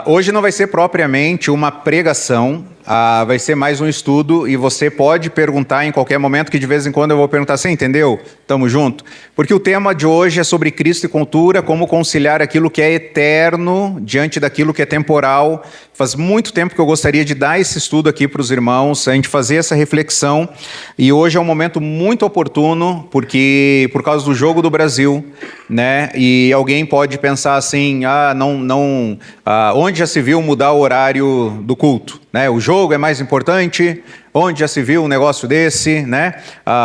Hoje não vai ser propriamente uma pregação, vai ser mais um estudo e você pode perguntar em qualquer momento, que de vez em quando eu vou perguntar, você entendeu? Tamo junto? Porque o tema de hoje é sobre Cristo e cultura, como conciliar aquilo que é eterno diante daquilo que é temporal. Faz muito tempo que eu gostaria de dar esse estudo aqui para os irmãos, a gente fazer essa reflexão, e hoje é um momento muito oportuno, porque por causa do jogo do Brasil, né? E alguém pode pensar assim, onde já se viu mudar o horário do culto, né? O jogo é mais importante, onde já se viu um negócio desse, né?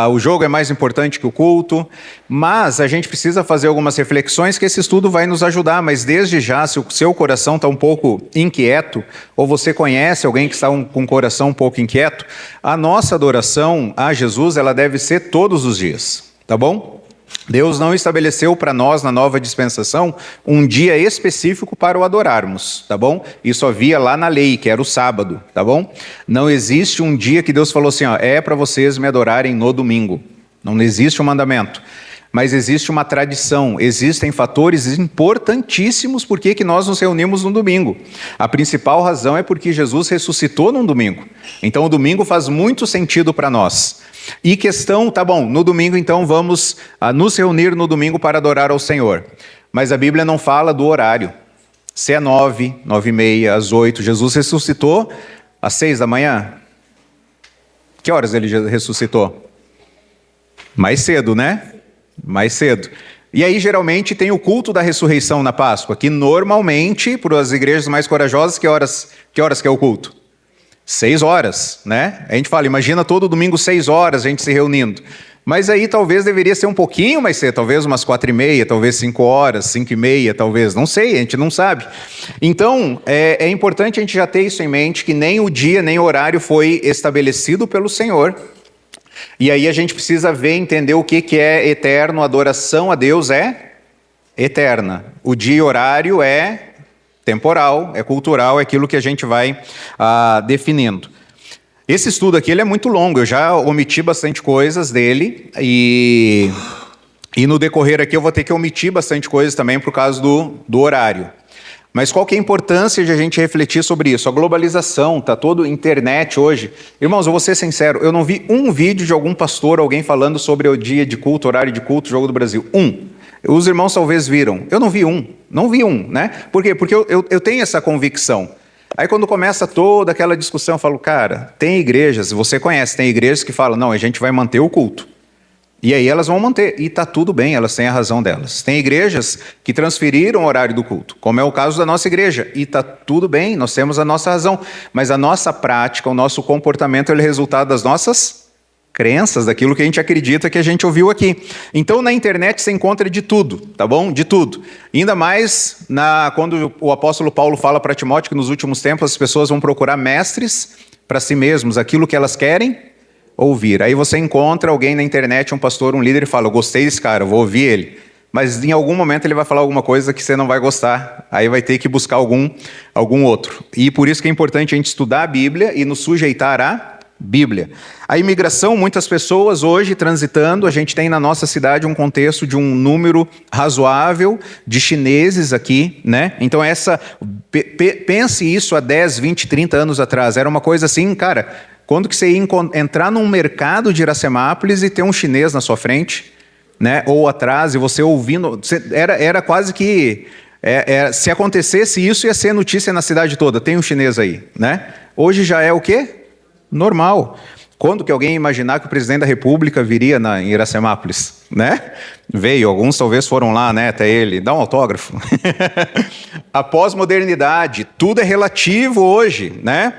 O jogo é mais importante que o culto, mas a gente precisa fazer algumas reflexões que esse estudo vai nos ajudar, mas desde já, se o seu coração está um pouco inquieto, ou você conhece alguém que está com o coração um pouco inquieto, a nossa adoração a Jesus, ela deve ser todos os dias, tá bom? Deus não estabeleceu para nós, na nova dispensação, um dia específico para o adorarmos, tá bom? Isso havia lá na lei, que era o sábado, tá bom? Não existe um dia que Deus falou assim, é para vocês me adorarem no domingo. Não existe um mandamento, mas existe uma tradição, existem fatores importantíssimos por que nós nos reunimos no domingo. A principal razão é porque Jesus ressuscitou num domingo. Então o domingo faz muito sentido para nós. E questão, tá bom, no domingo então vamos nos reunir no domingo para adorar ao Senhor. Mas a Bíblia não fala do horário. Se é 9, 9h30, às 8, Jesus ressuscitou às 6 da manhã. Que horas ele ressuscitou? Mais cedo, né? Mais cedo. E aí geralmente tem o culto da ressurreição na Páscoa, que normalmente, para as igrejas mais corajosas, que horas que é o culto? 6 horas, né? A gente fala, imagina todo domingo 6 horas a gente se reunindo. Mas aí talvez deveria ser um pouquinho mais cedo, talvez umas 4h30, talvez 5 horas, 5h30, talvez, não sei, a gente não sabe. Então, é importante a gente já ter isso em mente, que nem o dia, nem o horário foi estabelecido pelo Senhor. E aí a gente precisa ver, entender o que é eterno, a adoração a Deus é eterna. O dia e horário é temporal, é cultural, é aquilo que a gente vai definindo. Esse estudo aqui ele é muito longo, eu já omiti bastante coisas dele, e no decorrer aqui eu vou ter que omitir bastante coisas também por causa do horário. Mas qual que é a importância de a gente refletir sobre isso? A globalização, está todo internet hoje. Irmãos, eu vou ser sincero, eu não vi um vídeo de algum pastor, alguém falando sobre o dia de culto, horário de culto, jogo do Brasil. Os irmãos talvez viram. Eu não vi um, né? Por quê? Porque eu tenho essa convicção. Aí quando começa toda aquela discussão, eu falo, cara, tem igrejas, você conhece, tem igrejas que falam, não, a gente vai manter o culto. E aí elas vão manter, e está tudo bem, elas têm a razão delas. Tem igrejas que transferiram o horário do culto, como é o caso da nossa igreja, e está tudo bem, nós temos a nossa razão. Mas a nossa prática, o nosso comportamento, ele é resultado das nossas crenças, daquilo que a gente acredita, que a gente ouviu aqui. Então na internet você encontra de tudo, tá bom? De tudo. Ainda mais quando o apóstolo Paulo fala para Timóteo que nos últimos tempos as pessoas vão procurar mestres para si mesmos, aquilo que elas querem ouvir. Aí você encontra alguém na internet, um pastor, um líder, e fala, eu gostei desse cara, eu vou ouvir ele. Mas em algum momento ele vai falar alguma coisa que você não vai gostar, aí vai ter que buscar algum outro. E por isso que é importante a gente estudar a Bíblia e nos sujeitar à Bíblia. A imigração, muitas pessoas hoje transitando, a gente tem na nossa cidade um contexto de um número razoável de chineses aqui, né? Então pense isso há 10, 20, 30 anos atrás, era uma coisa assim, cara, quando que você ia entrar num mercado de Iracemápolis e ter um chinês na sua frente, né? Ou atrás, e você ouvindo, era quase que, se acontecesse isso, ia ser notícia na cidade toda, tem um chinês aí, né? Hoje já é o quê? Normal. Quando que alguém ia imaginar que o presidente da República viria em Iracemápolis, né? Veio, alguns talvez foram lá, né, até ele, dá um autógrafo. A pós-modernidade, tudo é relativo hoje, né?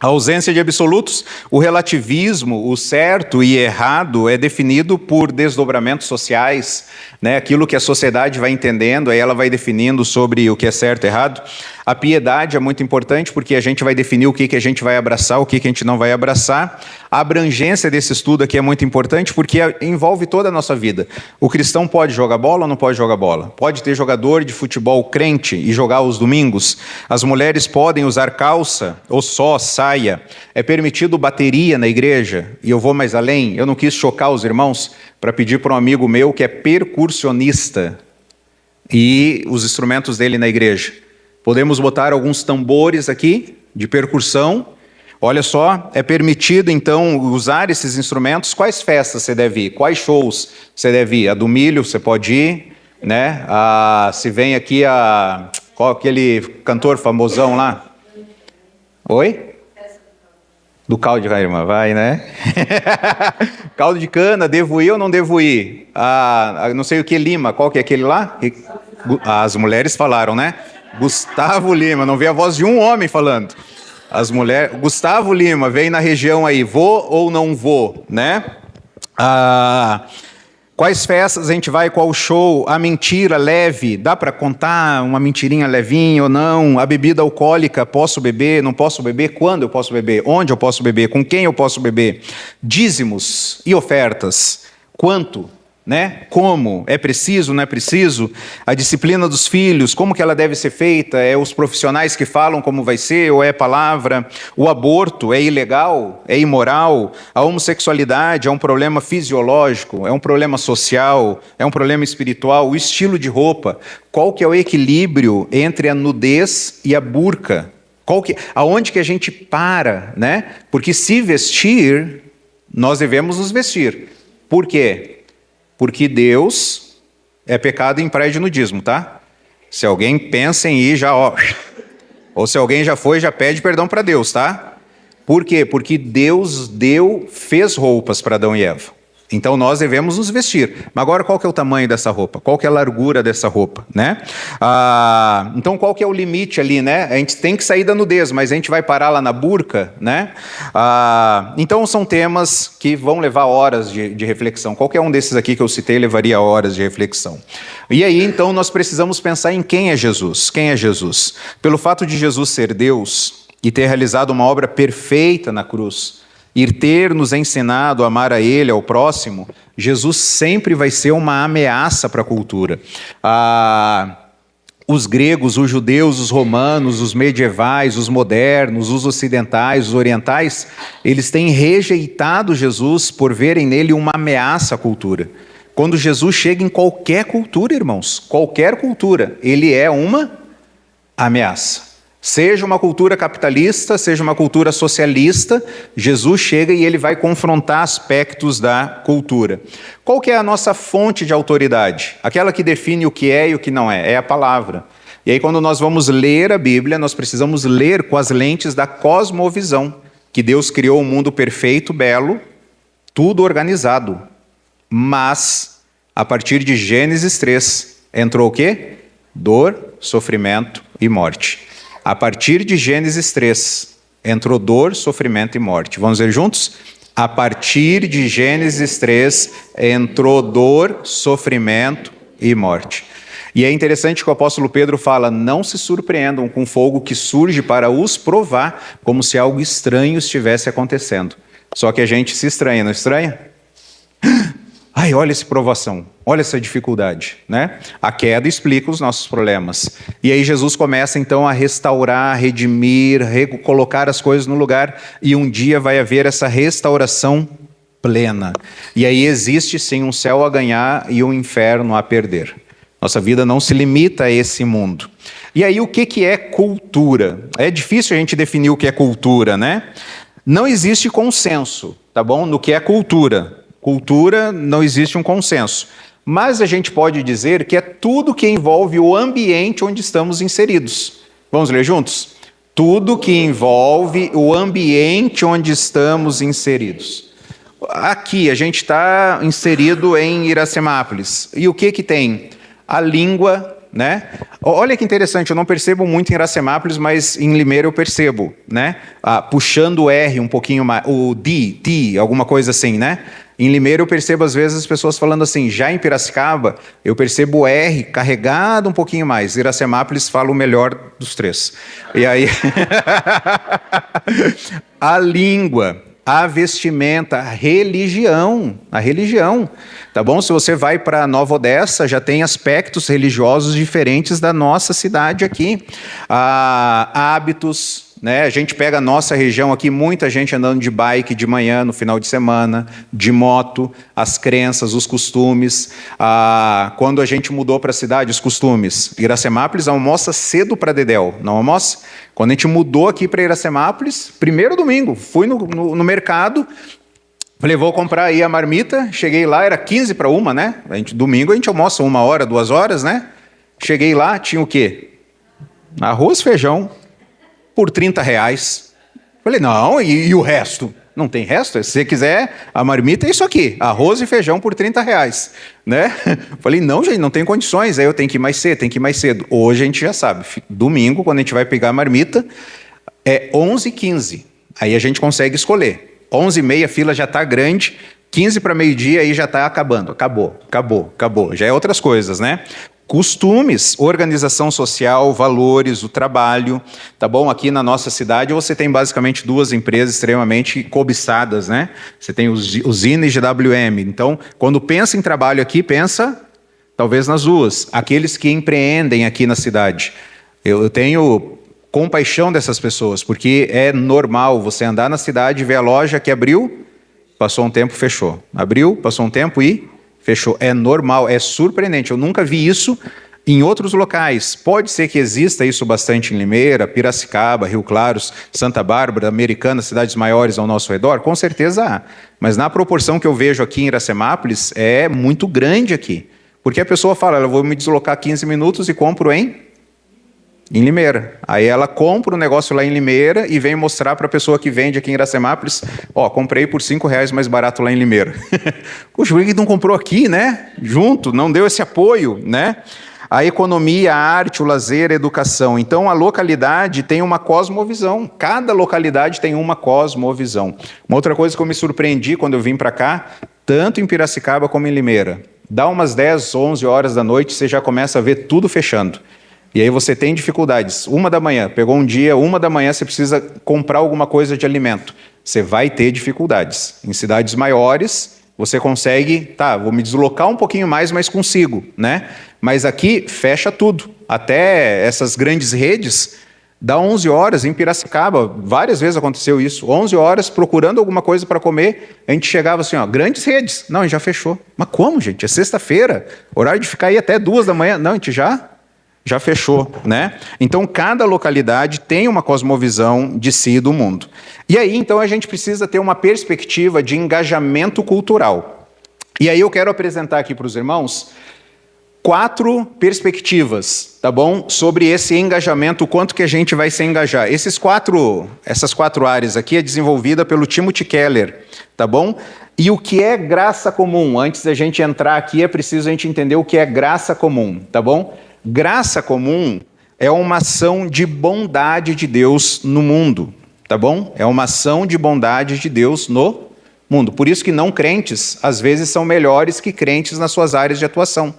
A ausência de absolutos, o relativismo, o certo e errado é definido por desdobramentos sociais, né? Aquilo que a sociedade vai entendendo, aí ela vai definindo sobre o que é certo e errado. A piedade é muito importante porque a gente vai definir o que a gente vai abraçar, o que a gente não vai abraçar. A abrangência desse estudo aqui é muito importante porque envolve toda a nossa vida. O cristão pode jogar bola ou não pode jogar bola? Pode ter jogador de futebol crente e jogar aos domingos? As mulheres podem usar calça ou só saia? É permitido bateria na igreja? E eu vou mais além, eu não quis chocar os irmãos para pedir para um amigo meu que é percussionista e os instrumentos dele na igreja. Podemos botar alguns tambores aqui de percussão. Olha só, é permitido então usar esses instrumentos. Quais festas você deve ir? Quais shows você deve ir? A do milho você pode ir, né? Se vem aqui qual aquele cantor famosão lá? Oi? Do caldo de cana, vai, né? Caldo de cana, devo ir ou não devo ir? Não sei o que, Lima, qual que é aquele lá? As mulheres falaram, né? Gustavo Lima, não vi a voz de um homem falando. As mulheres, Gustavo Lima, vem na região aí, vou ou não vou, né? Quais festas a gente vai, qual show? A mentira leve, dá para contar uma mentirinha levinha ou não? A bebida alcoólica, posso beber, não posso beber? Quando eu posso beber? Onde eu posso beber? Com quem eu posso beber? Dízimos e ofertas, quanto? Né? Como? É preciso, não é preciso? A disciplina dos filhos, como que ela deve ser feita? É os profissionais que falam como vai ser, ou é palavra? O aborto é ilegal? É imoral? A homossexualidade é um problema fisiológico? É um problema social? É um problema espiritual? O estilo de roupa? Qual que é o equilíbrio entre a nudez e a burca? Aonde que a gente para, né? Porque se vestir, nós devemos nos vestir. Por quê? Porque Deus é pecado em praia de nudismo, tá? Se alguém pensa em ir, já ou se alguém já foi, já pede perdão para Deus, tá? Por quê? Porque Deus fez roupas para Adão e Eva. Então nós devemos nos vestir. Mas agora qual que é o tamanho dessa roupa? Qual que é a largura dessa roupa, né? Então qual que é o limite ali, né? A gente tem que sair da nudez, mas a gente vai parar lá na burca, né? Então são temas que vão levar horas de reflexão. Qualquer um desses aqui que eu citei levaria horas de reflexão. E aí então nós precisamos pensar em quem é Jesus. Quem é Jesus? Pelo fato de Jesus ser Deus e ter realizado uma obra perfeita na cruz, e ter nos ensinado a amar a Ele, ao próximo, Jesus sempre vai ser uma ameaça para a cultura. Os gregos, os judeus, os romanos, os medievais, os modernos, os ocidentais, os orientais, eles têm rejeitado Jesus por verem nele uma ameaça à cultura. Quando Jesus chega em qualquer cultura, irmãos, qualquer cultura, ele é uma ameaça. Seja uma cultura capitalista, seja uma cultura socialista, Jesus chega e ele vai confrontar aspectos da cultura. Qual que é a nossa fonte de autoridade? Aquela que define o que é e o que não é a palavra. E aí quando nós vamos ler a Bíblia, nós precisamos ler com as lentes da cosmovisão, que Deus criou um mundo perfeito, belo, tudo organizado. Mas, a partir de Gênesis 3, entrou o quê? Dor, sofrimento e morte. A partir de Gênesis 3, entrou dor, sofrimento e morte. Vamos ver juntos? A partir de Gênesis 3, entrou dor, sofrimento e morte. E é interessante que o apóstolo Pedro fala, não se surpreendam com fogo que surge para os provar, como se algo estranho estivesse acontecendo. Só que a gente se estranha, não estranha? Ai, olha essa provação, olha essa dificuldade, né? A queda explica os nossos problemas. E aí Jesus começa então a restaurar, redimir, colocar as coisas no lugar, e um dia vai haver essa restauração plena. E aí existe sim um céu a ganhar e um inferno a perder. Nossa vida não se limita a esse mundo. E aí o que é cultura? É difícil a gente definir o que é cultura, né? Não existe consenso, tá bom? No que é cultura. Cultura, não existe um consenso. Mas a gente pode dizer que é tudo que envolve o ambiente onde estamos inseridos. Vamos ler juntos? Tudo que envolve o ambiente onde estamos inseridos. Aqui, a gente está inserido em Iracemápolis. E o que tem? A língua, né? Olha que interessante, eu não percebo muito em Iracemápolis, mas em Limeira eu percebo, né? Puxando o R um pouquinho mais, o D, alguma coisa assim, né? Em Limeira eu percebo às vezes as pessoas falando assim, já em Piracicaba eu percebo o R carregado um pouquinho mais, Iracemápolis fala o melhor dos três. E aí, a língua, a vestimenta, a religião, tá bom? Se você vai para Nova Odessa, já tem aspectos religiosos diferentes da nossa cidade aqui. Hábitos, né? A gente pega a nossa região aqui, muita gente andando de bike de manhã, no final de semana, de moto, as crenças, os costumes. Quando a gente mudou para a cidade, os costumes. Iracemápolis almoça cedo para Dedéu, não almoça? Quando a gente mudou aqui para Iracemápolis, primeiro domingo, fui no mercado, falei, vou comprar aí a marmita, cheguei lá, era 15 para 1, né? Domingo a gente almoça 1 hora, 2 horas, né? Cheguei lá, tinha o quê? Arroz, feijão, por R$ 30. Falei, não, e o resto? Não tem resto? Se você quiser, a marmita é isso aqui, arroz e feijão por R$ 30, né? Falei, não, gente, não tem condições, aí eu tenho que ir mais cedo, tem que ir mais cedo. Hoje a gente já sabe, domingo, quando a gente vai pegar a marmita, é 11h15, aí a gente consegue escolher. 11h30, a fila já está grande, 15 para meio-dia, aí já está acabando. Acabou. Já é outras coisas, né? Costumes, organização social, valores, o trabalho, tá bom? Aqui na nossa cidade você tem basicamente 2 empresas extremamente cobiçadas, né? Você tem os Ine e GWM. Então, quando pensa em trabalho aqui, pensa talvez nas 2. Aqueles que empreendem aqui na cidade. Eu tenho compaixão dessas pessoas, porque é normal você andar na cidade e ver a loja que abriu, passou um tempo, fechou. Abriu, passou um tempo e fechou. É normal, é surpreendente. Eu nunca vi isso em outros locais. Pode ser que exista isso bastante em Limeira, Piracicaba, Rio Claros, Santa Bárbara, Americana, cidades maiores ao nosso redor. Com certeza há. Mas na proporção que eu vejo aqui em Iracemápolis, é muito grande aqui. Porque a pessoa fala, eu vou me deslocar 15 minutos e compro em Limeira. Aí ela compra o negócio lá em Limeira e vem mostrar para a pessoa que vende aqui em Iracemápolis, comprei por R$ 5 mais barato lá em Limeira. Poxa, por que não comprou aqui, né? Junto, não deu esse apoio, né? A economia, a arte, o lazer, a educação. Então, a localidade tem uma cosmovisão. Cada localidade tem uma cosmovisão. Uma outra coisa que eu me surpreendi quando eu vim para cá, tanto em Piracicaba como em Limeira. Dá umas 10, 11 horas da noite, você já começa a ver tudo fechando. E aí você tem dificuldades. 1 da manhã, pegou um dia, 1 da manhã você precisa comprar alguma coisa de alimento. Você vai ter dificuldades. Em cidades maiores, você consegue, vou me deslocar um pouquinho mais, mas consigo, né? Mas aqui fecha tudo. Até essas grandes redes, dá 11 horas em Piracicaba, várias vezes aconteceu isso. 11 horas procurando alguma coisa para comer, a gente chegava assim, grandes redes. Não, a gente já fechou. Mas como, gente? É sexta-feira, horário de ficar aí até 2 da manhã. Não, a gente já fechou, né? Então, cada localidade tem uma cosmovisão de si e do mundo. E aí, então, a gente precisa ter uma perspectiva de engajamento cultural. E aí eu quero apresentar aqui para os irmãos 4 perspectivas, tá bom? Sobre esse engajamento, o quanto que a gente vai se engajar. Essas 4 áreas aqui é desenvolvida pelo Timothy Keller, tá bom? E o que é graça comum? Antes da gente entrar aqui, é preciso a gente entender o que é graça comum, tá bom? Graça comum é uma ação de bondade de Deus no mundo, tá bom? É uma ação de bondade de Deus no mundo. Por isso que não crentes, às vezes, são melhores que crentes nas suas áreas de atuação.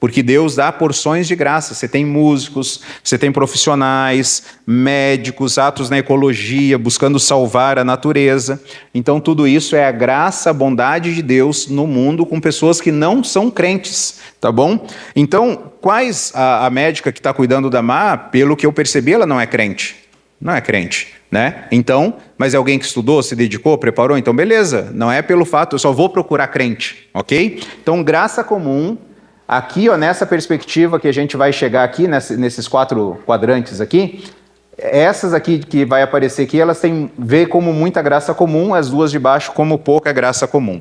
Porque Deus dá porções de graça. Você tem músicos, você tem profissionais, médicos, atos na ecologia, buscando salvar a natureza. Então, tudo isso é a graça, a bondade de Deus no mundo com pessoas que não são crentes, tá bom? Então, quais a médica que está cuidando da Má, pelo que eu percebi, ela não é crente. Não é crente, né? Então, mas é alguém que estudou, se dedicou, preparou? Então, beleza. Não é pelo fato, eu só vou procurar crente, ok? Então, graça comum. Aqui, nessa perspectiva que a gente vai chegar aqui, nesses 4 quadrantes aqui, essas aqui que vai aparecer aqui, elas têm ver como muita graça comum, as 2 de baixo como pouca graça comum.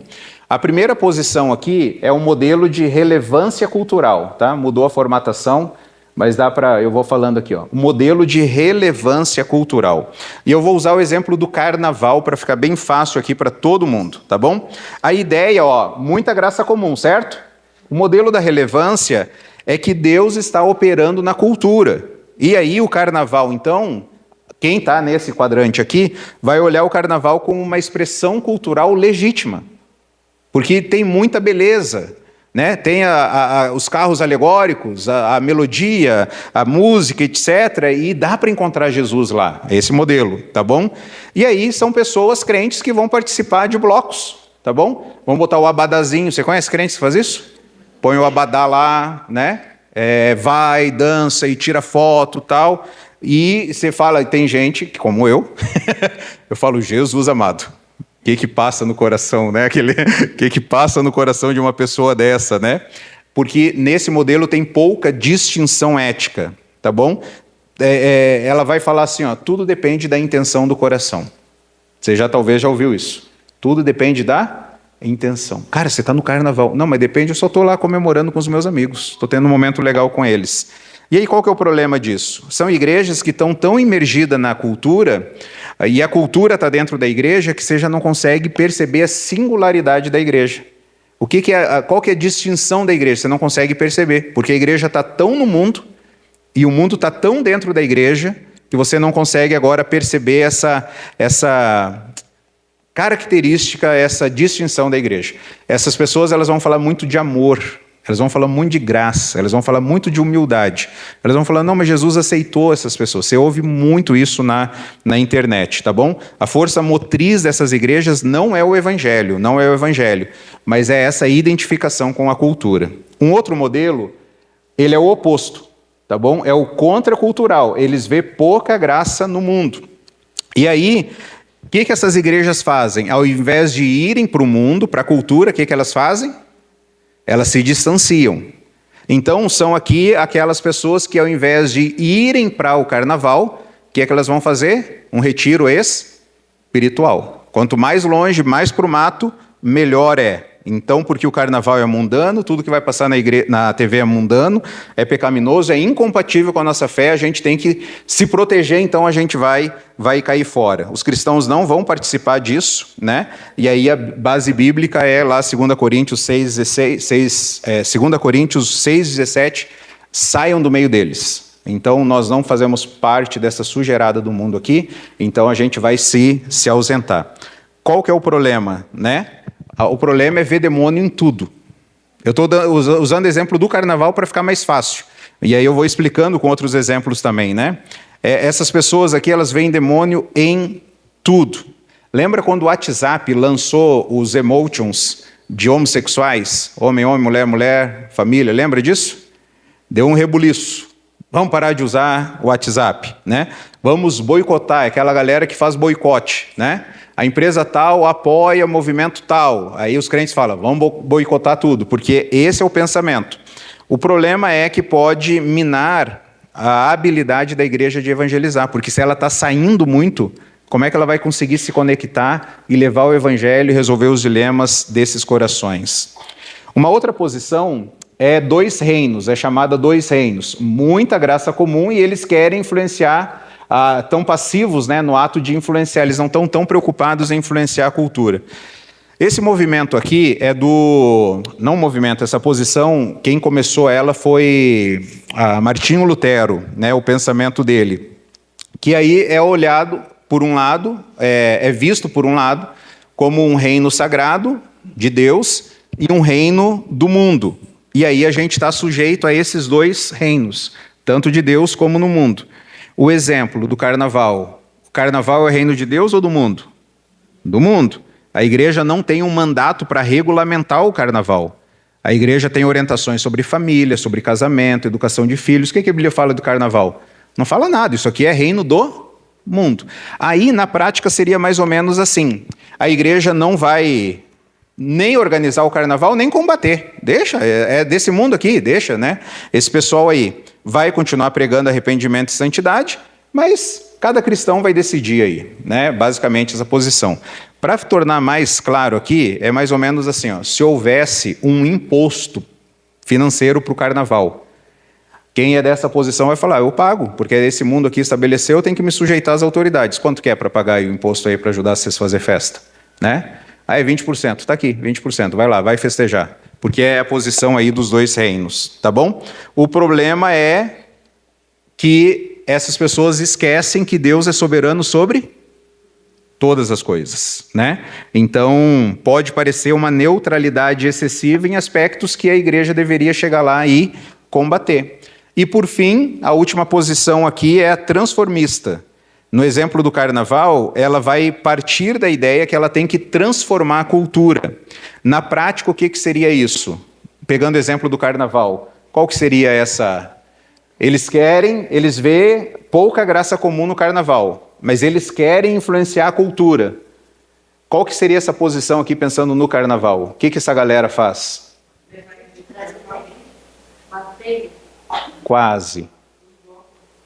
A primeira posição aqui é um modelo de relevância cultural, tá? Mudou a formatação, mas eu vou falando aqui, um modelo de relevância cultural. E eu vou usar o exemplo do carnaval para ficar bem fácil aqui para todo mundo, tá bom? A ideia, muita graça comum, certo? O modelo da relevância é que Deus está operando na cultura. E aí o carnaval, então, quem está nesse quadrante aqui, vai olhar o carnaval como uma expressão cultural legítima. Porque tem muita beleza, né? Tem os carros alegóricos, a melodia, a música, etc. E dá para encontrar Jesus lá, esse modelo, tá bom? E aí são pessoas crentes que vão participar de blocos, tá bom? Vamos botar o abadazinho. Você conhece crentes que faz isso? Põe o abadá lá, né? Vai, dança e tira foto e tal. E você fala, tem gente, como eu, eu falo, Jesus amado, o que passa no coração, né? O que passa no coração de uma pessoa dessa, né? Porque nesse modelo tem pouca distinção ética, tá bom? Ela vai falar assim, ó, tudo depende da intenção do coração. Você talvez já ouviu isso. Tudo depende da intenção. Cara, você está no carnaval. Não, mas depende, eu só estou lá comemorando com os meus amigos. Estou tendo um momento legal com eles. E aí, qual que é o problema disso? São igrejas que estão tão imergidas na cultura, e a cultura está dentro da igreja, que você já não consegue perceber a singularidade da igreja. Qual que é a distinção da igreja? Você não consegue perceber, porque a igreja está tão no mundo, e o mundo está tão dentro da igreja, que você não consegue agora perceber essa característica, essa distinção da igreja. Essas pessoas, elas vão falar muito de amor, elas vão falar muito de graça, elas vão falar muito de humildade. Elas vão falar, não, mas Jesus aceitou essas pessoas. Você ouve muito isso na internet, tá bom? A força motriz dessas igrejas não é o evangelho, mas é essa identificação com a cultura. Um outro modelo, ele é o oposto, tá bom? É o contracultural. Eles vê pouca graça no mundo. E aí, o que essas igrejas fazem? Ao invés de irem para o mundo, para a cultura, o que elas fazem? Elas se distanciam. Então, são aqui aquelas pessoas que, ao invés de irem para o carnaval, o que elas vão fazer? Um retiro espiritual. Quanto mais longe, mais para o mato, melhor é. Então, porque o carnaval é mundano, tudo que vai passar na TV é mundano, é pecaminoso, é incompatível com a nossa fé, a gente tem que se proteger, então a gente vai cair fora. Os cristãos não vão participar disso, né? E aí a base bíblica é lá 2 Coríntios 6,17, saiam do meio deles. Então, nós não fazemos parte dessa sujeirada do mundo aqui, então a gente vai se ausentar. Qual que é o problema, né? O problema é ver demônio em tudo. Eu estou usando exemplo do carnaval para ficar mais fácil. E aí eu vou explicando com outros exemplos também, né? Essas pessoas aqui, elas veem demônio em tudo. Lembra quando o WhatsApp lançou os emotions de homossexuais? Homem, homem, mulher, mulher, família. Lembra disso? Deu um rebuliço. Vamos parar de usar o WhatsApp, né? Vamos boicotar, aquela galera que faz boicote, né? A empresa tal apoia o movimento tal. Aí os crentes falam, vamos boicotar tudo, porque esse é o pensamento. O problema é que pode minar a habilidade da igreja de evangelizar, porque se ela está saindo muito, como é que ela vai conseguir se conectar e levar o evangelho e resolver os dilemas desses corações? Uma outra posição é 2 reinos, é chamada 2 reinos. Muita graça comum e eles querem influenciar, tão passivos, né, no ato de influenciar, eles não estão tão preocupados em influenciar a cultura. Esse movimento aqui essa posição, quem começou ela foi Martinho Lutero, né, o pensamento dele, que aí é olhado por um lado, é visto por um lado, como um reino sagrado de Deus e um reino do mundo. E aí a gente está sujeito a esses 2 reinos, tanto de Deus como no mundo. O exemplo do carnaval. O carnaval é o reino de Deus ou do mundo? Do mundo. A igreja não tem um mandato para regulamentar o carnaval. A igreja tem orientações sobre família, sobre casamento, educação de filhos. O que a Bíblia fala do carnaval? Não fala nada, isso aqui é reino do mundo. Aí, na prática, seria mais ou menos assim. A igreja não vai nem organizar o carnaval, nem combater. Deixa, é desse mundo aqui, deixa, né? Esse pessoal aí vai continuar pregando arrependimento e santidade, mas cada cristão vai decidir aí, né? Basicamente essa posição. Para tornar mais claro aqui, é mais ou menos assim, ó, se houvesse um imposto financeiro para o carnaval, quem é dessa posição vai falar, eu pago, porque esse mundo aqui estabeleceu, eu tenho que me sujeitar às autoridades. Quanto que é para pagar aí o imposto aí para ajudar vocês a fazer festa, né? Aí 20%, está aqui, 20%, vai lá, vai festejar. Porque é a posição aí dos 2 reinos, tá bom? O problema é que essas pessoas esquecem que Deus é soberano sobre todas as coisas, né? Então, pode parecer uma neutralidade excessiva em aspectos que a igreja deveria chegar lá e combater. E, por fim, a última posição aqui é a transformista. No exemplo do carnaval, ela vai partir da ideia que ela tem que transformar a cultura. Na prática, o que seria isso? Pegando o exemplo do carnaval, qual que seria Eles vê pouca graça comum no carnaval, mas eles querem influenciar a cultura. Qual que seria essa posição aqui pensando no carnaval? O que essa galera faz? Quase.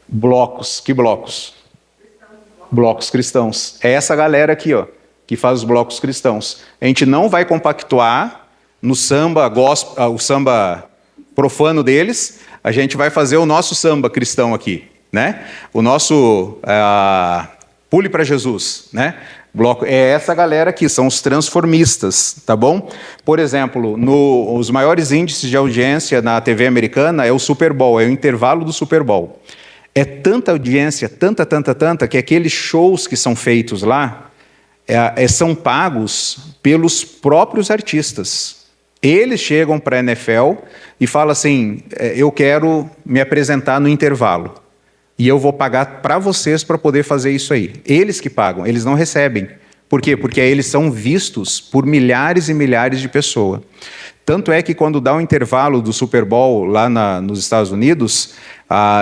Blocos. Que blocos? Blocos cristãos. É essa galera aqui, ó, que faz os blocos cristãos. A gente não vai compactuar no samba, o samba profano deles, a gente vai fazer o nosso samba cristão aqui, né? O nosso Pule para Jesus, né? Bloco, é essa galera aqui, são os transformistas, tá bom? Por exemplo, os maiores índices de audiência na TV americana é o Super Bowl, é o intervalo do Super Bowl. É tanta audiência, tanta, que aqueles shows que são feitos lá são pagos pelos próprios artistas. Eles chegam para a NFL e falam assim, eu quero me apresentar no intervalo. E eu vou pagar para vocês para poder fazer isso aí. Eles que pagam, eles não recebem. Por quê? Porque eles são vistos por milhares e milhares de pessoas. Tanto é que quando dá um intervalo do Super Bowl lá nos Estados Unidos,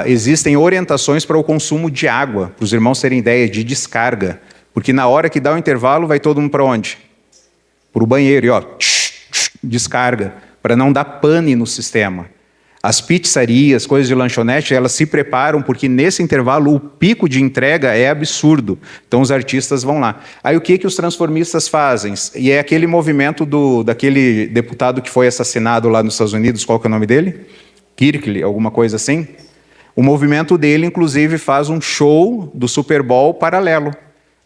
existem orientações para o consumo de água, para os irmãos terem ideia, de descarga. Porque na hora que dá o intervalo, vai todo mundo para onde? Para o banheiro, e ó, descarga, para não dar pane no sistema. As pizzarias, coisas de lanchonete, elas se preparam porque nesse intervalo o pico de entrega é absurdo. Então os artistas vão lá. Aí o que os transformistas fazem? E é aquele movimento daquele deputado que foi assassinado lá nos Estados Unidos, qual que é o nome dele? Kirkley, alguma coisa assim? O movimento dele, inclusive, faz um show do Super Bowl paralelo.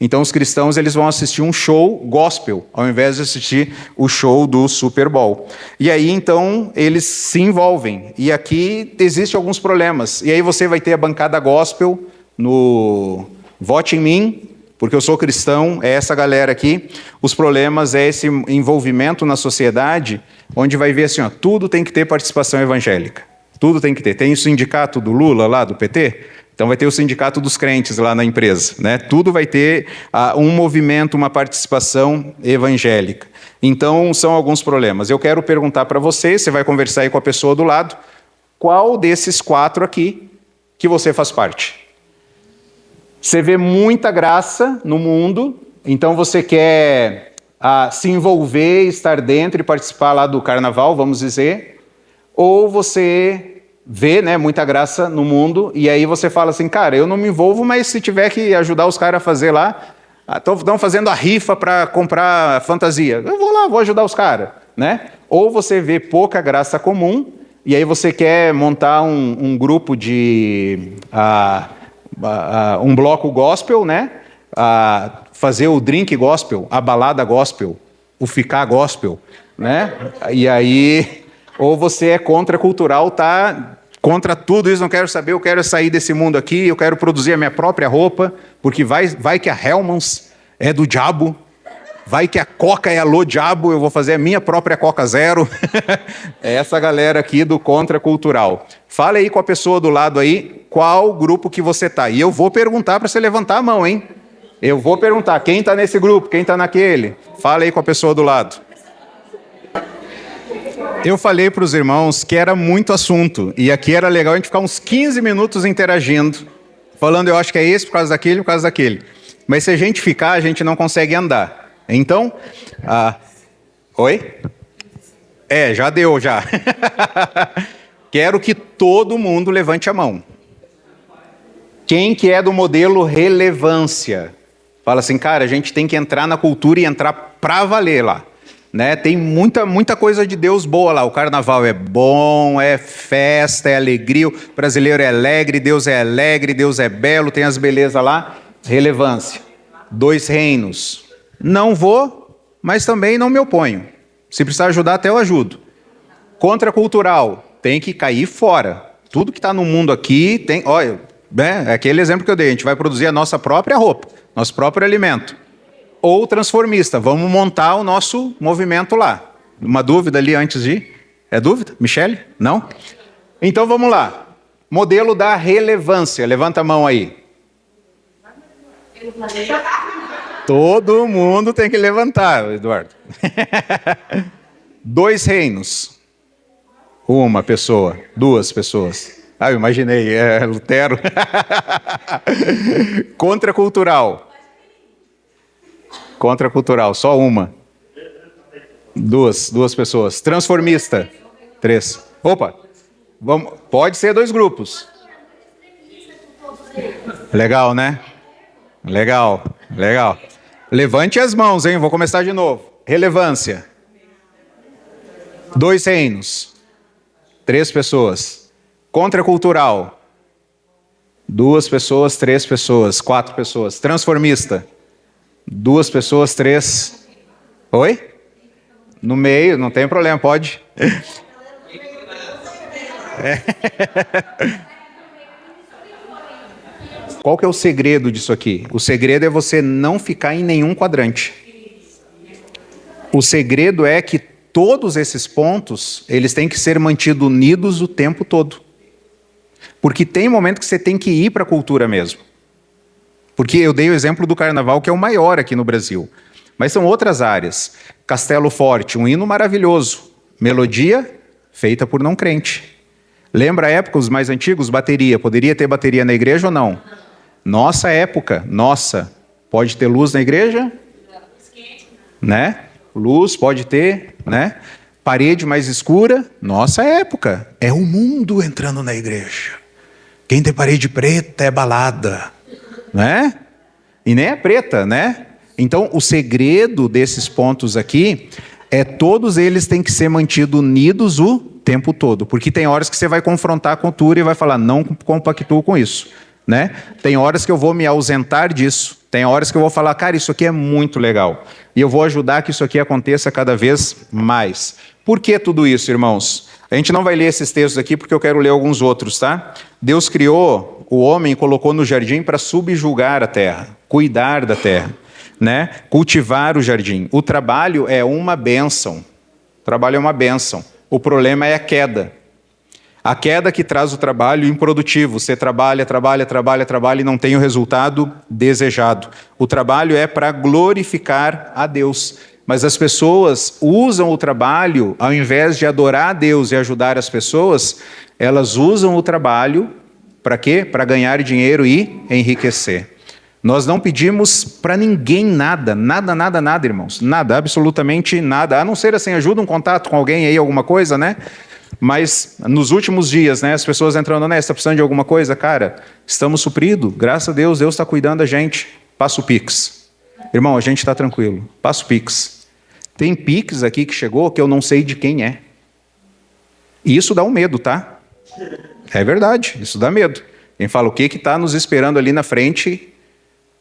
Então os cristãos eles vão assistir um show gospel, ao invés de assistir o show do Super Bowl. E aí então eles se envolvem. E aqui existem alguns problemas. E aí você vai ter a bancada gospel no Vote em Mim, porque eu sou cristão, é essa galera aqui. Os problemas é esse envolvimento na sociedade, onde vai ver assim, ó, tudo tem que ter participação evangélica. Tudo tem que ter. Tem o sindicato do Lula lá, do PT? Então vai ter o sindicato dos crentes lá na empresa, né? Tudo vai ter um movimento, uma participação evangélica. Então são alguns problemas. Eu quero perguntar para você vai conversar aí com a pessoa do lado, qual desses 4 aqui que você faz parte? Você vê muita graça no mundo, então você quer se envolver, estar dentro e participar lá do carnaval, vamos dizer, ou você vê, né, muita graça no mundo, e aí você fala assim, cara, eu não me envolvo, mas se tiver que ajudar os caras a fazer lá, estão fazendo a rifa para comprar fantasia, eu vou lá, vou ajudar os caras, né? Ou você vê pouca graça comum, e aí você quer montar um grupo de... um bloco gospel, né? Fazer o drink gospel, a balada gospel, o ficar gospel, né? E aí... Ou você é contracultural, tá contra tudo isso, não quero saber, eu quero sair desse mundo aqui, eu quero produzir a minha própria roupa, porque vai que a Hellmann's é do diabo, vai que a Coca é alô diabo, eu vou fazer a minha própria Coca Zero. É essa galera aqui do contracultural. Fala aí com a pessoa do lado aí, qual grupo que você tá. E eu vou perguntar para você levantar a mão, hein? Eu vou perguntar, quem tá nesse grupo, quem tá naquele? Fala aí com a pessoa do lado. Eu falei para os irmãos que era muito assunto, e aqui era legal a gente ficar uns 15 minutos interagindo, falando eu acho que é esse por causa daquele, por causa daquele. Mas se a gente ficar, a gente não consegue andar. Então, oi? Já deu, já. Quero que todo mundo levante a mão. Quem que é do modelo relevância? Fala assim, cara, a gente tem que entrar na cultura e entrar para valer lá. Né? Tem muita coisa de Deus boa lá. O carnaval é bom, é festa, é alegria. O brasileiro é alegre, Deus é belo, tem as belezas lá. Relevância. 2 reinos. Não vou, mas também não me oponho. Se precisar ajudar, até eu ajudo. Contracultural. Tem que cair fora. Tudo que está no mundo aqui tem... Olha, é aquele exemplo que eu dei. A gente vai produzir a nossa própria roupa, nosso próprio alimento. Ou transformista, vamos montar o nosso movimento lá. Uma dúvida ali antes de ir? É dúvida? Michele? Não? Então vamos lá. Modelo da relevância. Levanta a mão aí. Todo mundo tem que levantar, Eduardo. 2 reinos. 1 pessoa, 2 pessoas. Ah, eu imaginei, é Lutero. Contracultural. Contracultural, só uma. Duas pessoas. Transformista. 3. Opa, vamos, pode ser 2 grupos. Legal, né? Legal. Levante as mãos, hein? Vou começar de novo. Relevância. 2 reinos. 3 pessoas. Contracultural. 2 pessoas, 3 pessoas, 4 pessoas. Transformista. 2 pessoas, 3. Oi? No meio, não tem problema, pode. Qual que é o segredo disso aqui? O segredo é você não ficar em nenhum quadrante. O segredo é que todos esses pontos, eles têm que ser mantidos unidos o tempo todo. Porque tem momento que você tem que ir para a cultura mesmo. Porque eu dei o exemplo do carnaval, que é o maior aqui no Brasil. Mas são outras áreas. Castelo Forte, um hino maravilhoso. Melodia feita por não crente. Lembra a época, os mais antigos, bateria. Poderia ter bateria na igreja ou não? Nossa época, pode ter luz na igreja? Né? Luz pode ter, né? Parede mais escura, nossa época. É o mundo entrando na igreja. Quem tem parede preta é balada, né? E nem é preta, né? Então, o segredo desses pontos aqui é todos eles têm que ser mantidos unidos o tempo todo. Porque tem horas que você vai confrontar a cultura e vai falar, não compactuo com isso, né? Tem horas que eu vou me ausentar disso. Tem horas que eu vou falar, cara, isso aqui é muito legal. E eu vou ajudar que isso aqui aconteça cada vez mais. Por que tudo isso, irmãos? A gente não vai ler esses textos aqui porque eu quero ler alguns outros, tá? Deus criou o homem e colocou no jardim para subjugar a terra, cuidar da terra, né? Cultivar o jardim. O trabalho é uma bênção. O trabalho é uma bênção. O problema é a queda. A queda que traz o trabalho improdutivo. Você trabalha e não tem o resultado desejado. O trabalho é para glorificar a Deus. Mas as pessoas usam o trabalho, ao invés de adorar a Deus e ajudar as pessoas, elas usam o trabalho para quê? Para ganhar dinheiro e enriquecer. Nós não pedimos para ninguém nada, irmãos. Nada, absolutamente nada. A não ser assim, ajuda um contato com alguém aí, alguma coisa, né? Mas nos últimos dias, né, as pessoas entrando, né, você está precisando de alguma coisa? Cara, estamos supridos, graças a Deus, Deus está cuidando da gente. Passa o Pix. Irmão, a gente está tranquilo, passa o Pix. Tem Pix aqui que chegou que eu não sei de quem é. E isso dá um medo, tá? É verdade, isso dá medo. Quem fala o que está nos esperando ali na frente,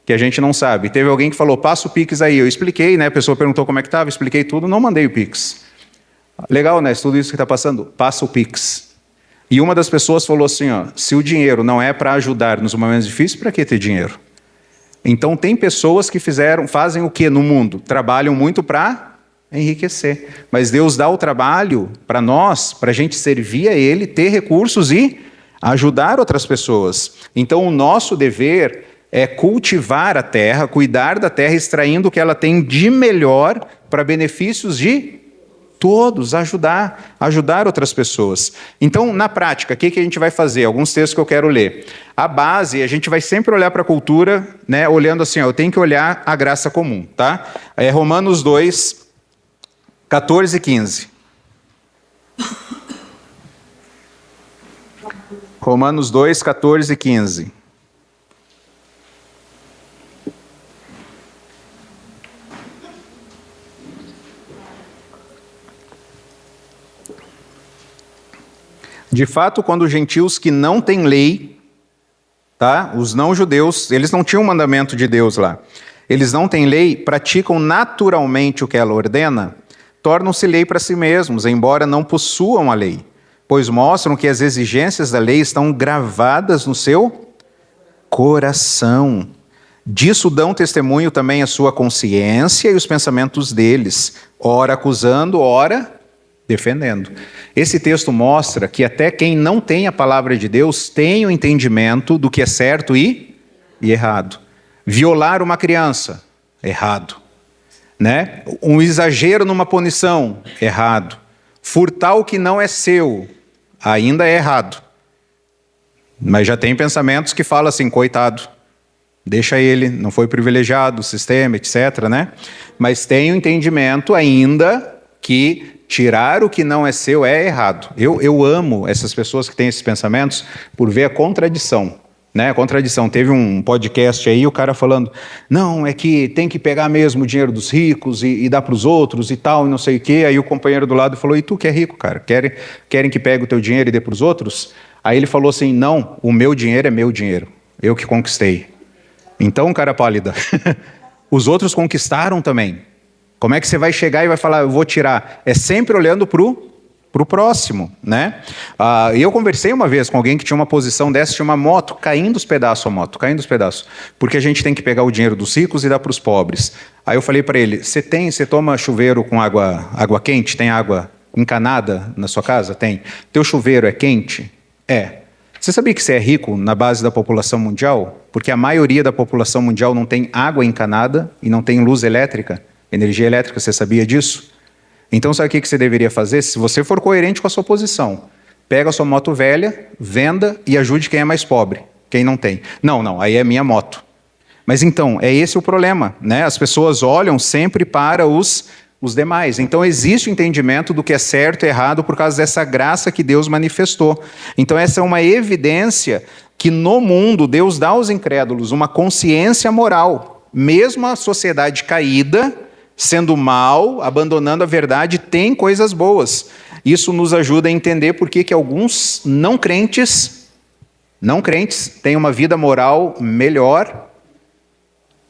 que a gente não sabe. Teve alguém que falou, passa o Pix aí. Eu expliquei, né, a pessoa perguntou como é que estava, expliquei tudo, não mandei o Pix. Legal, né? Tudo isso que está passando, passa o Pix. E uma das pessoas falou assim, ó, se o dinheiro não é para ajudar nos momentos difíceis, para que ter dinheiro? Então tem pessoas que fazem o que no mundo? Trabalham muito para enriquecer. Mas Deus dá o trabalho para nós, para a gente servir a Ele, ter recursos e ajudar outras pessoas. Então o nosso dever é cultivar a terra, cuidar da terra, extraindo o que ela tem de melhor para benefícios de todos, ajudar outras pessoas. Então, na prática, o que a gente vai fazer? Alguns textos que eu quero ler. A base, a gente vai sempre olhar para a cultura, né, olhando assim, ó, eu tenho que olhar a graça comum, tá? É Romanos 2, 14 e 15. Romanos 2, 14 e 15. De fato, quando os gentios que não têm lei, tá? Os não-judeus, eles não tinham o mandamento de Deus lá. Eles não têm lei, praticam naturalmente o que ela ordena, tornam-se lei para si mesmos, embora não possuam a lei, pois mostram que as exigências da lei estão gravadas no seu coração. Disso dão testemunho também a sua consciência e os pensamentos deles, ora acusando, ora defendendo. Esse texto mostra que até quem não tem a palavra de Deus tem o entendimento do que é certo e errado. Violar uma criança, errado. Né? Um exagero numa punição, errado. Furtar o que não é seu, ainda é errado. Mas já tem pensamentos que falam assim, coitado, deixa ele, não foi privilegiado, o sistema, etc, né? Mas tem o entendimento ainda que tirar o que não é seu é errado. Eu amo essas pessoas que têm esses pensamentos por ver a contradição, né? A contradição. Teve um podcast aí, o cara falando, não, é que tem que pegar mesmo o dinheiro dos ricos e dar para os outros e tal, e não sei o quê. Aí o companheiro do lado falou, e tu que é rico, cara, querem que pegue o teu dinheiro e dê para os outros? Aí ele falou assim, não, o meu dinheiro é meu dinheiro, eu que conquistei. Então, cara pálida, os outros conquistaram também. Como é que você vai chegar e vai falar, eu vou tirar? É sempre olhando para o próximo, né? Eu conversei uma vez com alguém que tinha uma posição dessa, tinha uma moto, caindo os pedaços a moto, caindo os pedaços. Porque a gente tem que pegar o dinheiro dos ricos e dar para os pobres. Aí eu falei para ele, você toma chuveiro com água quente? Tem água encanada na sua casa? Tem. Teu chuveiro é quente? É. Você sabia que você é rico na base da população mundial? Porque a maioria da população mundial não tem água encanada e não tem luz elétrica, energia elétrica, você sabia disso? Então sabe o que você deveria fazer? Se você for coerente com a sua posição, pega a sua moto velha, venda e ajude quem é mais pobre, quem não tem. Não, aí é minha moto. Mas então, é esse o problema, né? As pessoas olham sempre para os demais. Então existe o entendimento do que é certo e errado por causa dessa graça que Deus manifestou. Então essa é uma evidência que no mundo Deus dá aos incrédulos uma consciência moral. Mesmo a sociedade caída, sendo mal, abandonando a verdade, tem coisas boas. Isso nos ajuda a entender por que alguns não crentes têm uma vida moral melhor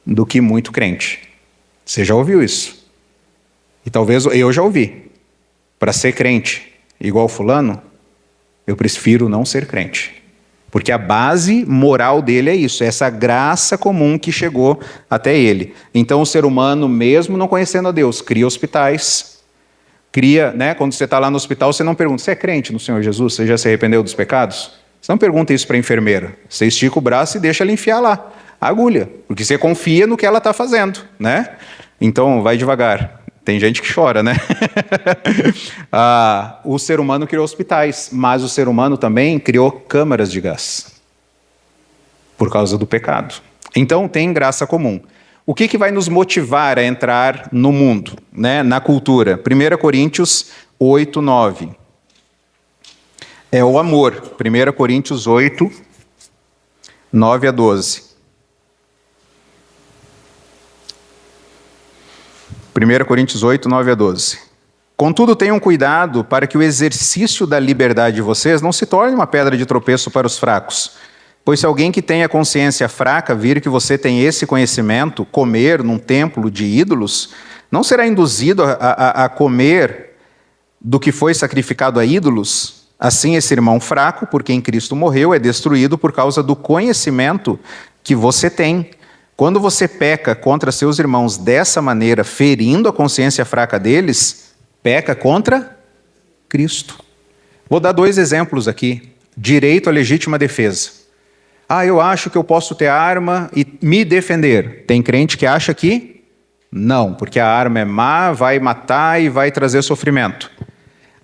do que muito crente. Você já ouviu isso? E talvez eu já ouvi. Para ser crente igual fulano, eu prefiro não ser crente. Porque a base moral dele é isso, é essa graça comum que chegou até ele. Então o ser humano, mesmo não conhecendo a Deus, cria hospitais, né? Quando você está lá no hospital, você não pergunta, você é crente no Senhor Jesus? Você já se arrependeu dos pecados? Você não pergunta isso para a enfermeira. Você estica o braço e deixa ela enfiar lá a agulha, porque você confia no que ela está fazendo, né? Então vai devagar. Tem gente que chora, né? O ser humano criou hospitais, mas o ser humano também criou câmaras de gás. Por causa do pecado. Então tem graça comum. O que vai nos motivar a entrar no mundo, né? Na cultura? 1 Coríntios 8, 9. É o amor. 1 Coríntios 8, 9 a 12. 1 Coríntios 8, 9 a 12. Contudo, tenham cuidado para que o exercício da liberdade de vocês não se torne uma pedra de tropeço para os fracos. Pois se alguém que tem a consciência fraca vir que você tem esse conhecimento, comer num templo de ídolos, não será induzido a comer do que foi sacrificado a ídolos? Assim, esse irmão fraco, por quem Cristo morreu, é destruído por causa do conhecimento que você tem. Quando você peca contra seus irmãos dessa maneira, ferindo a consciência fraca deles, peca contra Cristo. Vou dar 2 exemplos aqui. Direito à legítima defesa. Eu acho que eu posso ter arma e me defender. Tem crente que acha que não, porque a arma é má, vai matar e vai trazer sofrimento.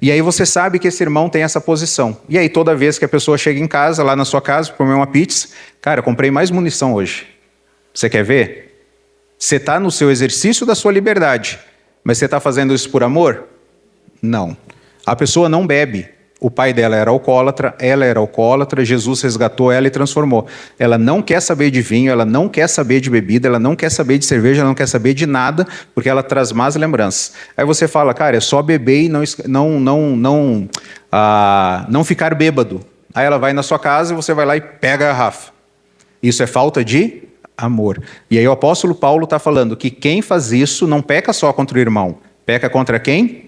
E aí você sabe que esse irmão tem essa posição. E aí toda vez que a pessoa chega em casa, lá na sua casa, para comer uma pizza, cara, comprei mais munição hoje. Você quer ver? Você está no seu exercício da sua liberdade, mas você está fazendo isso por amor? Não. A pessoa não bebe. O pai dela era alcoólatra, ela era alcoólatra, Jesus resgatou ela e transformou. Ela não quer saber de vinho, ela não quer saber de bebida, ela não quer saber de cerveja, ela não quer saber de nada, porque ela traz más lembranças. Aí você fala, cara, é só beber e não ficar bêbado. Aí ela vai na sua casa e você vai lá e pega a garrafa. Isso é falta de amor. E aí o apóstolo Paulo está falando que quem faz isso não peca só contra o irmão, peca contra quem?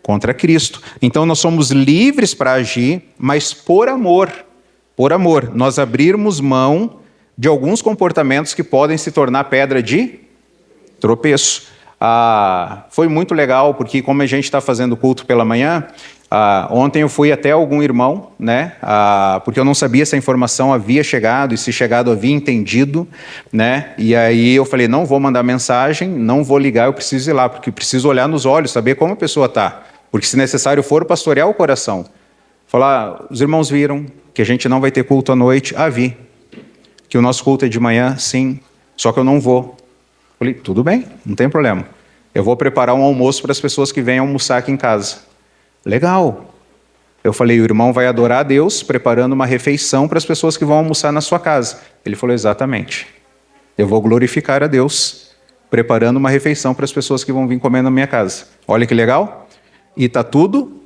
Contra Cristo. Então nós somos livres para agir, mas por amor, nós abrirmos mão de alguns comportamentos que podem se tornar pedra de tropeço. Foi muito legal, porque como a gente está fazendo culto pela manhã, ontem eu fui até algum irmão, né? Porque eu não sabia se a informação havia chegado, e se chegado havia entendido, né? E aí eu falei, não vou mandar mensagem, não vou ligar, eu preciso ir lá, porque preciso olhar nos olhos, saber como a pessoa está. Porque se necessário for, pastorear o coração. Falar, os irmãos viram, que a gente não vai ter culto à noite. Ah, vi. Que o nosso culto é de manhã, sim. Só que eu não vou. Falei, tudo bem, não tem problema. Eu vou preparar um almoço para as pessoas que vêm almoçar aqui em casa. Legal. Eu falei, o irmão vai adorar a Deus preparando uma refeição para as pessoas que vão almoçar na sua casa. Ele falou, exatamente. Eu vou glorificar a Deus preparando uma refeição para as pessoas que vão vir comer na minha casa. Olha que legal. E está tudo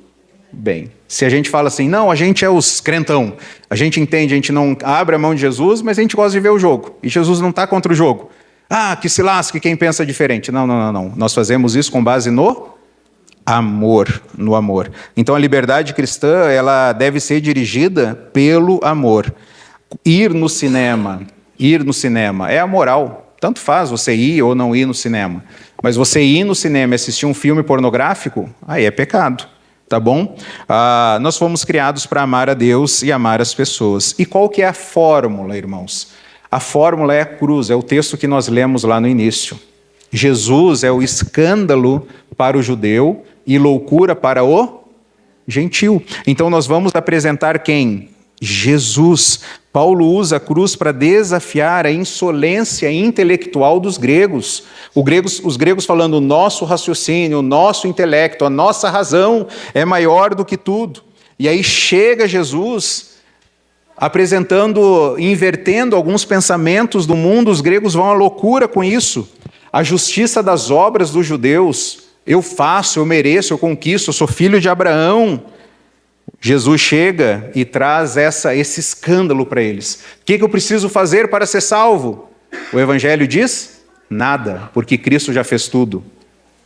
bem. Se a gente fala assim, não, a gente é os crentão, a gente entende, a gente não abre a mão de Jesus, mas a gente gosta de ver o jogo. E Jesus não está contra o jogo. Ah, que se lasque quem pensa diferente. Não, não, não, não. Nós fazemos isso com base no amor, no amor. Então a liberdade cristã, ela deve ser dirigida pelo amor. Ir no cinema é a moral. Tanto faz você ir ou não ir no cinema. Mas você ir no cinema e assistir um filme pornográfico, aí é pecado. Tá bom? Nós fomos criados para amar a Deus e amar as pessoas. E qual que é a fórmula, irmãos? A fórmula é a cruz, é o texto que nós lemos lá no início. Jesus é o escândalo para o judeu e loucura para o gentil. Então nós vamos apresentar quem? Jesus. Paulo usa a cruz para desafiar a insolência intelectual dos gregos. Os gregos falando, o nosso raciocínio, o nosso intelecto, a nossa razão é maior do que tudo. E aí chega Jesus apresentando, invertendo alguns pensamentos do mundo, os gregos vão à loucura com isso. A justiça das obras dos judeus, eu faço, eu mereço, eu conquisto, eu sou filho de Abraão. Jesus chega e traz esse escândalo para eles. O que eu preciso fazer para ser salvo? O Evangelho diz, nada, porque Cristo já fez tudo.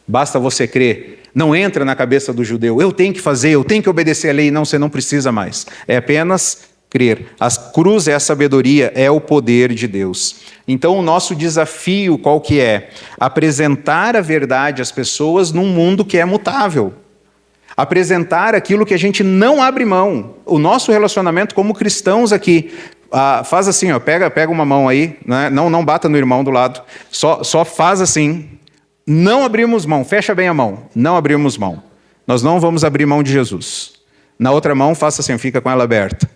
Basta você crer. Não entra na cabeça do judeu, eu tenho que fazer, eu tenho que obedecer a lei. Não, você não precisa mais. É apenas crer. A cruz é a sabedoria, é o poder de Deus. Então o nosso desafio qual que é? Apresentar a verdade às pessoas num mundo que é mutável. Apresentar aquilo que a gente não abre mão. O nosso relacionamento como cristãos aqui, faz assim, ó, pega uma mão aí, né? Não bata no irmão do lado, só faz assim. Não abrimos mão, fecha bem a mão, não abrimos mão. Nós não vamos abrir mão de Jesus. Na outra mão, faça assim, fica com ela aberta.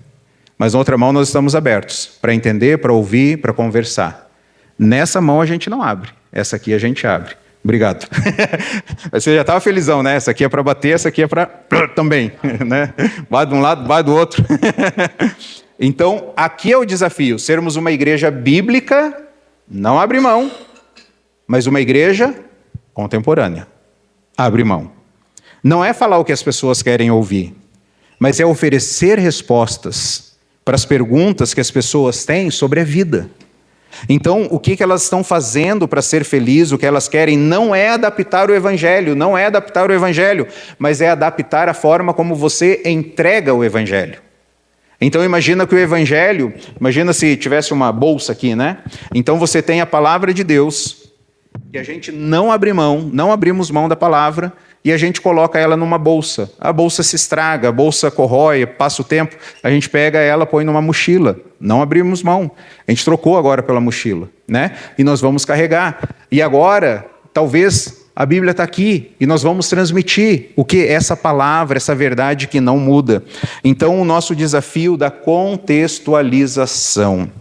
Mas na outra mão nós estamos abertos, para entender, para ouvir, para conversar. Nessa mão a gente não abre, essa aqui a gente abre. Obrigado. Você já estava felizão, né? Essa aqui é para bater, essa aqui é para também, né? Vai de um lado, vai do outro. Então, aqui é o desafio, sermos uma igreja bíblica, não abre mão, mas uma igreja contemporânea. Abre mão. Não é falar o que as pessoas querem ouvir, mas é oferecer respostas para as perguntas que as pessoas têm sobre a vida. Então, o que elas estão fazendo para ser felizes, o que elas querem, não é adaptar o Evangelho, mas é adaptar a forma como você entrega o Evangelho. Então, imagina que o Evangelho, imagina se tivesse uma bolsa aqui, né? Então, você tem a palavra de Deus, que a gente não abre mão, não abrimos mão da palavra, e a gente coloca ela numa bolsa. A bolsa se estraga, a bolsa corrói, passa o tempo, a gente pega ela, põe numa mochila. Não abrimos mão. A gente trocou agora pela mochila, né? E nós vamos carregar. E agora, talvez a Bíblia está aqui e nós vamos transmitir o que? Essa palavra, essa verdade que não muda. Então, o nosso desafio da contextualização.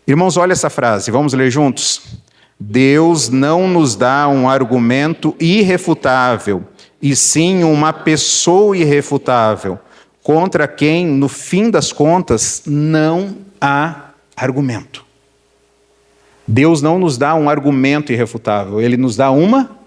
Irmãos, olha essa frase, vamos ler juntos? Deus não nos dá um argumento irrefutável, e sim uma pessoa irrefutável, contra quem, no fim das contas, não há argumento. Deus não nos dá um argumento irrefutável, Ele nos dá uma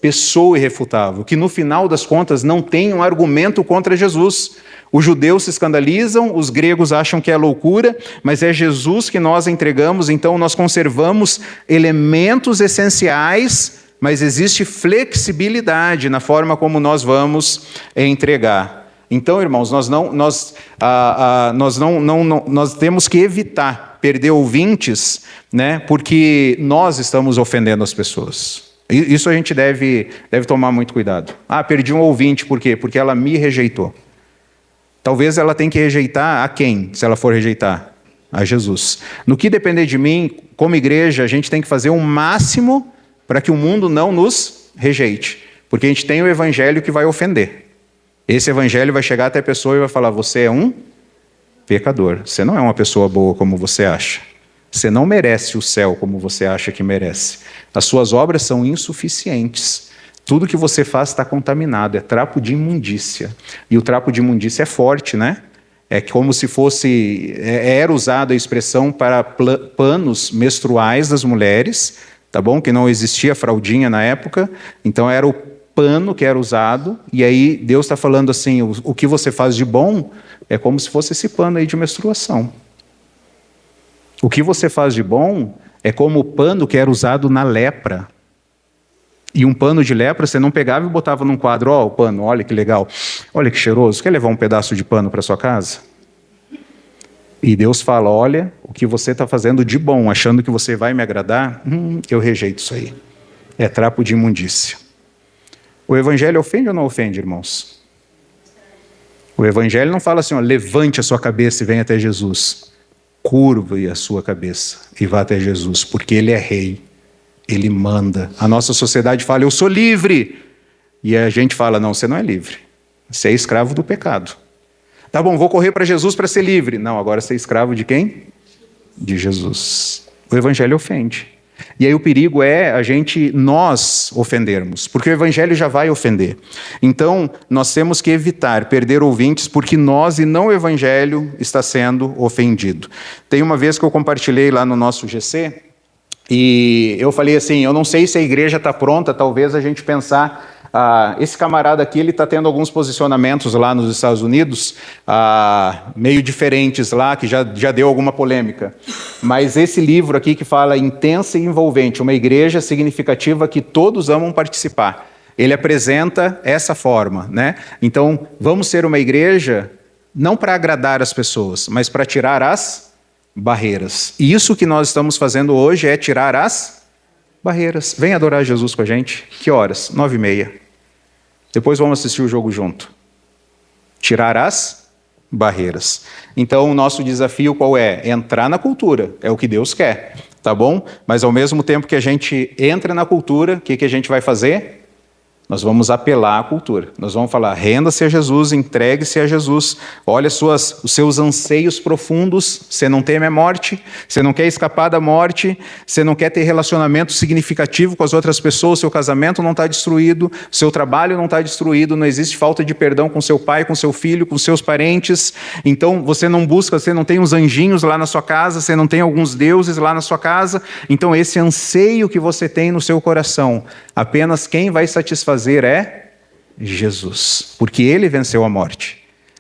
pessoa irrefutável, que no final das contas não tem um argumento contra Jesus. Os judeus se escandalizam, os gregos acham que é loucura, mas é Jesus que nós entregamos, então nós conservamos elementos essenciais, mas existe flexibilidade na forma como nós vamos entregar. Então, irmãos, nós temos que evitar perder ouvintes, né, porque nós estamos ofendendo as pessoas. Isso a gente deve tomar muito cuidado. Perdi um ouvinte, por quê? Porque ela me rejeitou. Talvez ela tenha que rejeitar a quem, se ela for rejeitar? A Jesus. No que depender de mim, como igreja, a gente tem que fazer o máximo para que o mundo não nos rejeite. Porque a gente tem o evangelho que vai ofender. Esse evangelho vai chegar até a pessoa e vai falar, você é um pecador. Você não é uma pessoa boa como você acha. Você não merece o céu como você acha que merece. As suas obras são insuficientes. Tudo que você faz está contaminado, é trapo de imundícia. E o trapo de imundícia é forte, né? É como se fosse... Era usada a expressão para panos menstruais das mulheres, tá bom? Que não existia fraldinha na época. Então era o pano que era usado. E aí Deus está falando assim, o que você faz de bom é como se fosse esse pano aí de menstruação. O que você faz de bom é como o pano que era usado na lepra. E um pano de lepra você não pegava e botava num quadro, ó, o pano, olha que legal, olha que cheiroso, quer levar um pedaço de pano para sua casa? E Deus fala, olha, o que você está fazendo de bom, achando que você vai me agradar, eu rejeito isso aí. É trapo de imundícia. O evangelho ofende ou não ofende, irmãos? O evangelho não fala assim, ó, levante a sua cabeça e venha até Jesus. Curve a sua cabeça e vá até Jesus, porque Ele é rei, Ele manda. A nossa sociedade fala, eu sou livre. E a gente fala, não, você não é livre. Você é escravo do pecado. Tá bom, vou correr para Jesus para ser livre. Não, agora você é escravo de quem? De Jesus. O evangelho ofende. E aí o perigo é nós ofendermos, porque o evangelho já vai ofender. Então, nós temos que evitar perder ouvintes, porque nós e não o evangelho está sendo ofendido. Tem uma vez que eu compartilhei lá no nosso GC, e eu falei assim, eu não sei se a igreja está pronta, talvez a gente pensar... esse camarada aqui, ele está tendo alguns posicionamentos lá nos Estados Unidos, meio diferentes lá, que já deu alguma polêmica. Mas esse livro aqui que fala intensa e envolvente, uma igreja significativa que todos amam participar, ele apresenta essa forma, né? Então, vamos ser uma igreja não para agradar as pessoas, mas para tirar as barreiras. E isso que nós estamos fazendo hoje é tirar as barreiras. Vem adorar Jesus com a gente. Que horas? 9h30. Depois vamos assistir o jogo junto. Tirar as barreiras. Então, o nosso desafio qual é? Entrar na cultura. É o que Deus quer. Tá bom? Mas ao mesmo tempo que a gente entra na cultura, o que a gente vai fazer? Nós vamos apelar à cultura. Nós vamos falar, renda-se a Jesus, entregue-se a Jesus. Olha os seus anseios profundos. Você não teme a morte, você não quer escapar da morte, você não quer ter relacionamento significativo com as outras pessoas, seu casamento não está destruído, seu trabalho não está destruído, não existe falta de perdão com seu pai, com seu filho, com seus parentes. Então, você não busca, você não tem uns anjinhos lá na sua casa, você não tem alguns deuses lá na sua casa. Então, esse anseio que você tem no seu coração, apenas quem vai satisfazer é Jesus, porque Ele venceu a morte.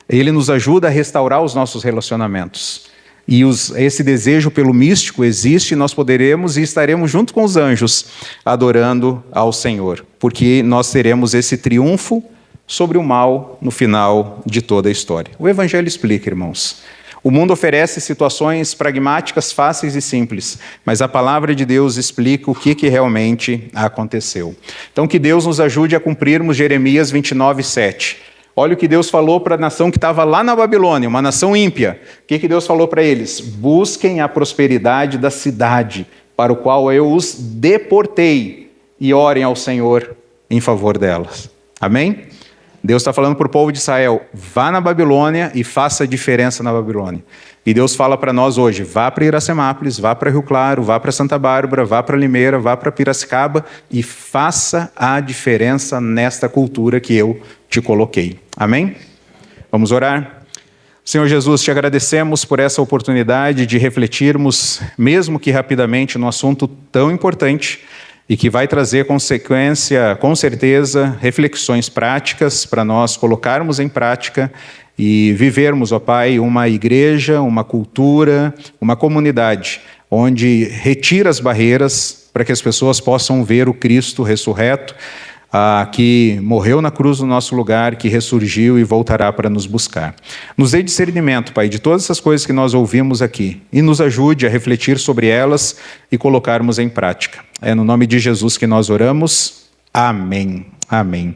Ele nos ajuda a restaurar os nossos relacionamentos. E esse desejo pelo místico existe, e nós poderemos e estaremos junto com os anjos adorando ao Senhor, porque nós teremos esse triunfo sobre o mal no final de toda a história. O Evangelho explica, irmãos. O mundo oferece situações pragmáticas, fáceis e simples, mas a palavra de Deus explica o que realmente aconteceu. Então, que Deus nos ajude a cumprirmos Jeremias 29:7. Olha o que Deus falou para a nação que estava lá na Babilônia, uma nação ímpia. O que Deus falou para eles? Busquem a prosperidade da cidade, para o qual eu os deportei, e orem ao Senhor em favor delas. Amém? Deus está falando para o povo de Israel, vá na Babilônia e faça a diferença na Babilônia. E Deus fala para nós hoje, vá para Iracemápolis, vá para Rio Claro, vá para Santa Bárbara, vá para Limeira, vá para Piracicaba e faça a diferença nesta cultura que eu te coloquei. Amém? Vamos orar? Senhor Jesus, te agradecemos por essa oportunidade de refletirmos, mesmo que rapidamente, num assunto tão importante, e que vai trazer consequência, com certeza, reflexões práticas para nós colocarmos em prática e vivermos, ó Pai, uma igreja, uma cultura, uma comunidade, onde retira as barreiras para que as pessoas possam ver o Cristo ressurreto, que morreu na cruz no nosso lugar, que ressurgiu e voltará para nos buscar. Nos dê discernimento, Pai, de todas essas coisas que nós ouvimos aqui e nos ajude a refletir sobre elas e colocarmos em prática. É no nome de Jesus que nós oramos. Amém. Amém.